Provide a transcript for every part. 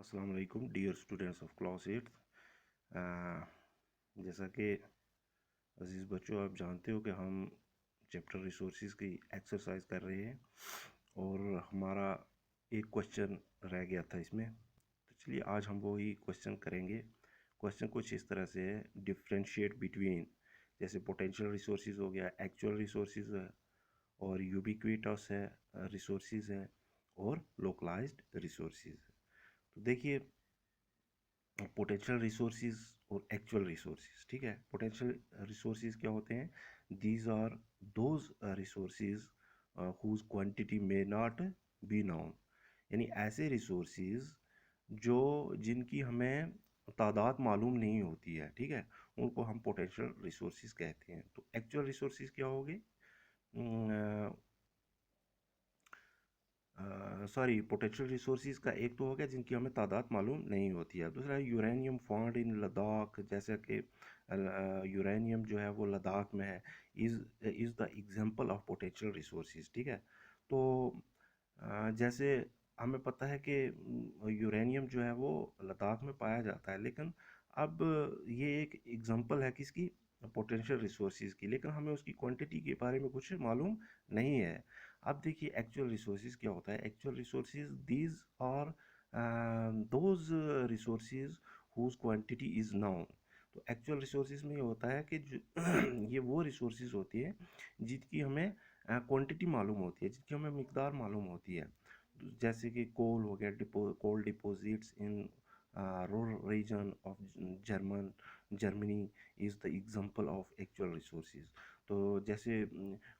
अस्सलाम वालेकुम dear students of class 8। जैसा कि अजीज़ बच्चों आप जानते हो कि हम चैप्टर रिसोर्सेज की एक्सरसाइज कर रहे हैं और हमारा एक क्वेश्चन रह गया था इसमें। तो चलिए आज हम वही क्वेश्चन करेंगे। क्वेश्चन कुछ इस तरह से है, डिफ्रेंशिएट बिटवीन, जैसे पोटेंशियल रिसोर्सेज हो गया, एक्चुअल रिसोर्सेज है और यूबिक्विटस है रिसोर्सेज है और लोकलाइज्ड रिसोर्सेज है। तो देखिए पोटेंशियल रिसोर्सेज और एक्चुअल रिसोर्सेज, ठीक है। पोटेंशियल रिसोर्सेज क्या होते हैं? These are those resources whose quantity may not be known, यानी ऐसे रिसोर्सेज जो जिनकी हमें तादाद मालूम नहीं होती है, ठीक है, उनको हम पोटेंशियल रिसोर्सेज कहते हैं। तो एक्चुअल रिसोर्सेज क्या होंगे? सॉरी, पोटेंशियल रिसोर्सेज का एक तो हो गया जिनकी हमें तादाद मालूम नहीं होती है। दूसरा यूरेनियम फाउंड इन लद्दाख, जैसे कि यूरेनियम जो है वो लद्दाख में है, is the example of potential resources, ठीक है। तो जैसे हमें पता है कि यूरेनियम जो है वो लद्दाख में पाया जाता है, लेकिन अब ये एक एग्जांपल है किसकी? पोटेंशियल रिसोर्सेज की, लेकिन हमें उसकी क्वांटिटी के बारे में कुछ मालूम नहीं है। अब देखिए एक्चुअल रिसोर्सेज क्या होता है? Actual resources these are those resources whose quantity is known. तो एक्चुअल रिसोर्सेज में ये होता है कि जो ये वो रिसोर्सेज होती है जिनकी हमें क्वांटिटी मालूम होती है, जिनकी हमें मिकदार मालूम होती है। जैसे कि कोल हो गया, coal deposits in rural region of Germany is the example of actual resources. तो जैसे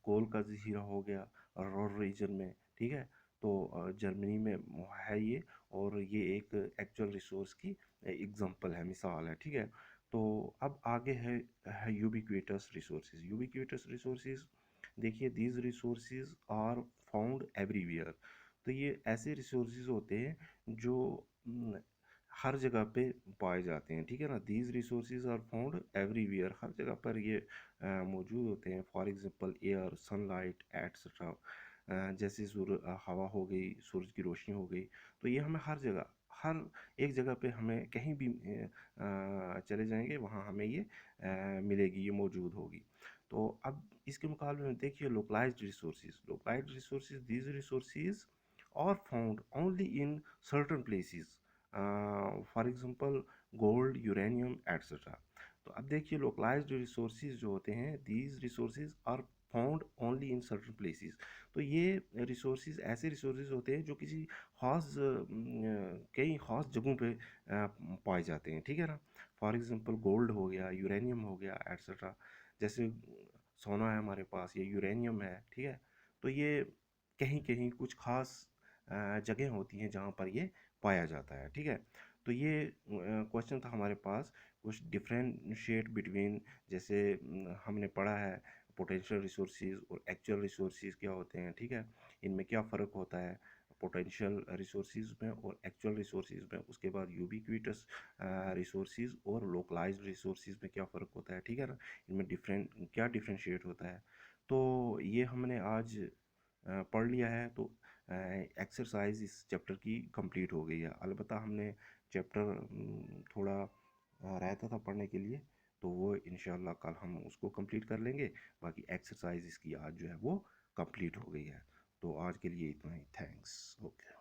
कोल का ज़ख़ीरा हो गया रूरल रीजन में, ठीक है, तो जर्मनी में है ये, और ये एक एक्चुअल रिसोर्स की एग्जांपल है, मिसाल है, ठीक है। तो अब आगे है यूबिक्विटस रिसोर्सेज। यूबिक्विटस रिसोर्सेज देखिए, these resources are found everywhere. तो ये ऐसे रिसोर्सेज होते हैं जो हर जगह पे पाए जाते हैं, ठीक है ना। These resources are found everywhere, हर जगह पर ये मौजूद होते हैं। For example air, sunlight etcetera, जैसे हवा हो गई, सूरज की रोशनी हो गई। तो ये हमें हर जगह, हर एक जगह पे हमें कहीं भी चले जाएंगे वहाँ हमें ये मिलेगी, ये मौजूद होगी। तो अब इसके मुकाबले में देखिए localised resources. Localised resources, these resources are found only in certain places, for example gold, uranium etcetera. तो अब देखिए लोकलाइज्ड रिसोर्सेज जो होते हैं, these resources are found only in certain places. तो ये रिसोर्सेज ऐसे रिसोर्सेज होते हैं जो किसी ख़ास कई ख़ास जगहों पे पाए जाते हैं, ठीक है ना। फॉर एग्जांपल गोल्ड हो गया, यूरेनियम हो गया एट्सट्रा। जैसे सोना है हमारे पास, ये यूरेनियम है, ठीक है। तो ये कहीं कहीं कुछ ख़ास जगह होती हैं जहाँ पर ये पाया जाता है, ठीक है। तो ये क्वेश्चन था हमारे पास, कुछ डिफरेंशिएट बिटवीन, जैसे हमने पढ़ा है पोटेंशियल रिसोर्सेज और एक्चुअल रिसोर्सेज क्या होते हैं, ठीक है, इनमें क्या फ़र्क होता है पोटेंशियल रिसोर्सेज में और एक्चुअल रिसोर्सेज में। उसके बाद यूबिक्विटस रिसोर्सेज और लोकलाइज्ड रिसोर्सेज में क्या फ़र्क होता है, ठीक है ना, इनमें क्या डिफरेंशिएट होता है। तो ये हमने आज पढ़ लिया है। तो एक्सरसाइज इस चैप्टर की कंप्लीट हो गई है। अलबत्ता हमने चैप्टर थोड़ा रहता था पढ़ने के लिए, तो वो इंशाल्लाह कल हम उसको कंप्लीट कर लेंगे। बाकी एक्सरसाइज इसकी आज जो है वो कंप्लीट हो गई है। तो आज के लिए इतना ही, थैंक्स, ओके।